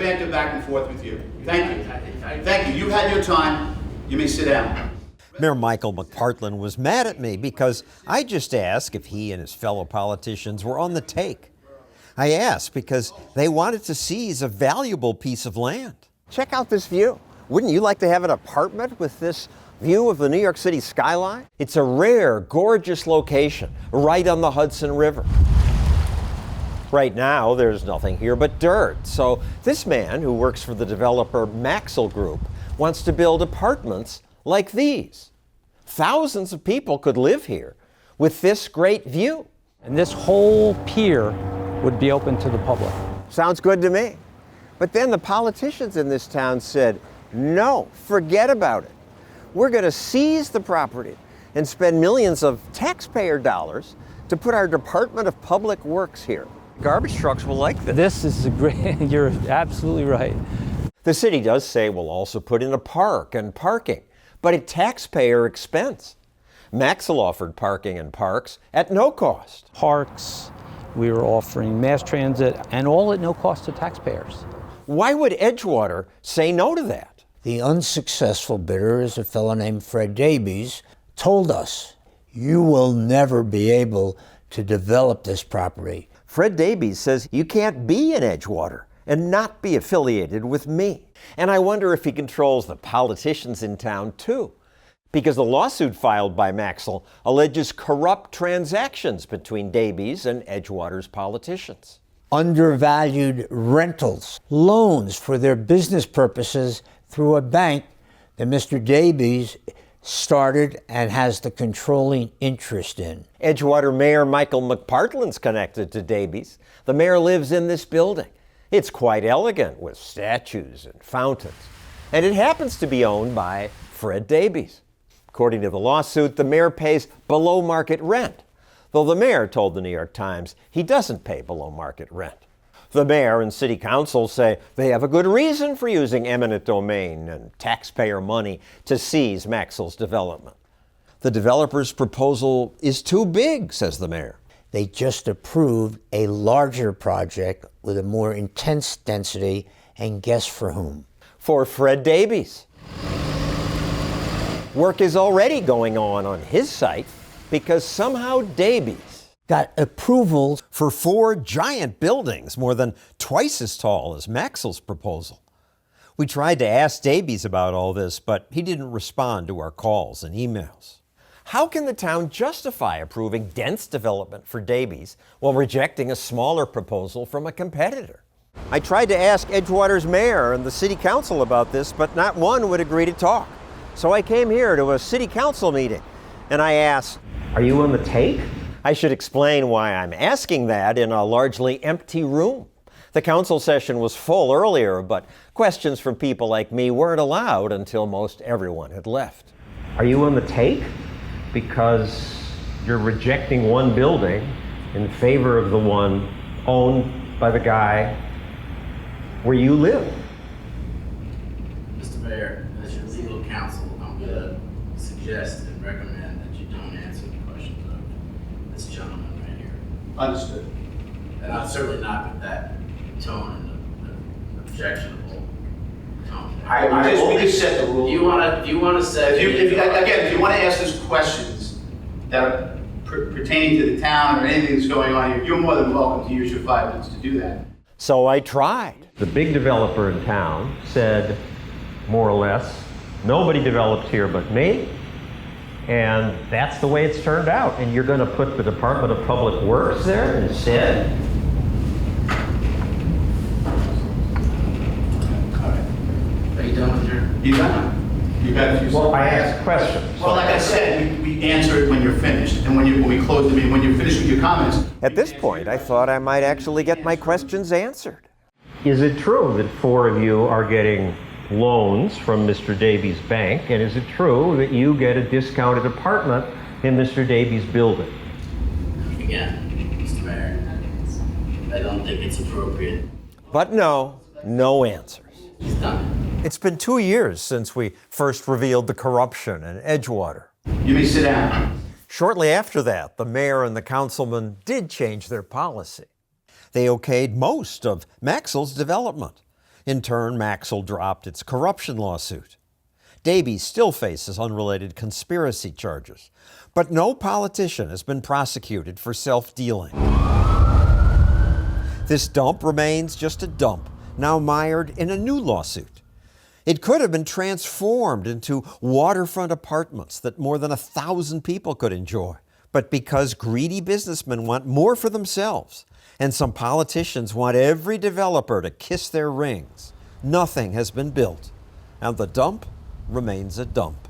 banter back and forth with you. Thank you. Thank you. You've had your time. You may sit down. Mayor Michael McPartland was mad at me because I just asked if he and his fellow politicians were on the take. I asked because they wanted to seize a valuable piece of land. Check out this view. Wouldn't you like to have an apartment with this view of the New York City skyline? It's a rare, gorgeous location right on the Hudson River. Right now, there's nothing here but dirt. So this man, who works for the developer Maxell Group, wants to build apartments like these. Thousands of people could live here with this great view. And this whole pier would be open to the public. Sounds good to me. But then the politicians in this town said, no, forget about it. We're going to seize the property and spend millions of taxpayer dollars to put our Department of Public Works here. Garbage trucks will like this. This is a great, you're absolutely right. The city does say we'll also put in a park and parking, but at taxpayer expense. Maxell offered parking and parks at no cost. Parks, we were offering mass transit, and all at no cost to taxpayers. Why would Edgewater say no to that? The unsuccessful bidder is a fellow named Fred Daibes, told us, you will never be able to develop this property. Fred Daibes says you can't be in Edgewater and not be affiliated with me. And I wonder if he controls the politicians in town too, because the lawsuit filed by Maxell alleges corrupt transactions between Daibes and Edgewater's politicians. Undervalued rentals, loans for their business purposes through a bank that Mr. Daibes started and has the controlling interest in. Edgewater Mayor Michael McPartland's connected to Daibes. The mayor lives in this building. It's quite elegant with statues and fountains. And it happens to be owned by Fred Daibes. According to the lawsuit, the mayor pays below market rent, though the mayor told the New York Times he doesn't pay below market rent. The mayor and city council say they have a good reason for using eminent domain and taxpayer money to seize Maxell's development. The developer's proposal is too big, says the mayor. They just approved a larger project with a more intense density, and guess for whom? For Fred Daibes. Work is already going on his site because somehow Daibes got approval for 4 giant buildings, more than twice as tall as Maxell's proposal. We tried to ask Daibes about all this, but he didn't respond to our calls and emails. How can the town justify approving dense development for Daibes while rejecting a smaller proposal from a competitor? I tried to ask Edgewater's mayor and the city council about this, but not one would agree to talk. So I came here to a city council meeting, and I asked, are you on the take? I should explain why I'm asking that in a largely empty room. The council session was full earlier, but questions from people like me weren't allowed until most everyone had left. Are you on the take? Because you're rejecting one building in favor of the one owned by the guy where you live. Mr. Mayor, as your legal counsel, I'm going to suggest and recommend that you don't answer the questions of this gentleman right here. Understood. And I'm certainly not with that tone and the objectionable tone. We just set the rule. Do you want to say? If you want to ask us questions that are pertaining to the town or anything that's going on here, you're more than welcome to use your 5 minutes to do that. So I tried. The big developer in town said, more or less, nobody developed here but me. And that's the way it's turned out. And you're going to put the Department of Public Works there instead? Are you done with your? You done? You got a few. Well, I asked questions. Well, like I said, we answer it when you're finished, and when we close the meeting, when you're finished with your comments. At this point, I thought I might actually get my questions answered. Is it true that 4 of you are getting loans from Mr. Daibes' bank, and is it true that you get a discounted apartment in Mr. Daibes' building? Again, Mr. Mayor, I don't think it's appropriate. But no answers. He's done. It's been 2 years since we first revealed the corruption in Edgewater. You may sit down. Shortly after that, the mayor and the councilman did change their policy. They okayed most of Maxell's development, In turn, Maxell dropped its corruption lawsuit. Daibes still faces unrelated conspiracy charges, but no politician has been prosecuted for self-dealing. This dump remains just a dump, now mired in a new lawsuit. It could have been transformed into waterfront apartments that more than 1,000 people could enjoy. But because greedy businessmen want more for themselves, and some politicians want every developer to kiss their rings, nothing has been built, and the dump remains a dump.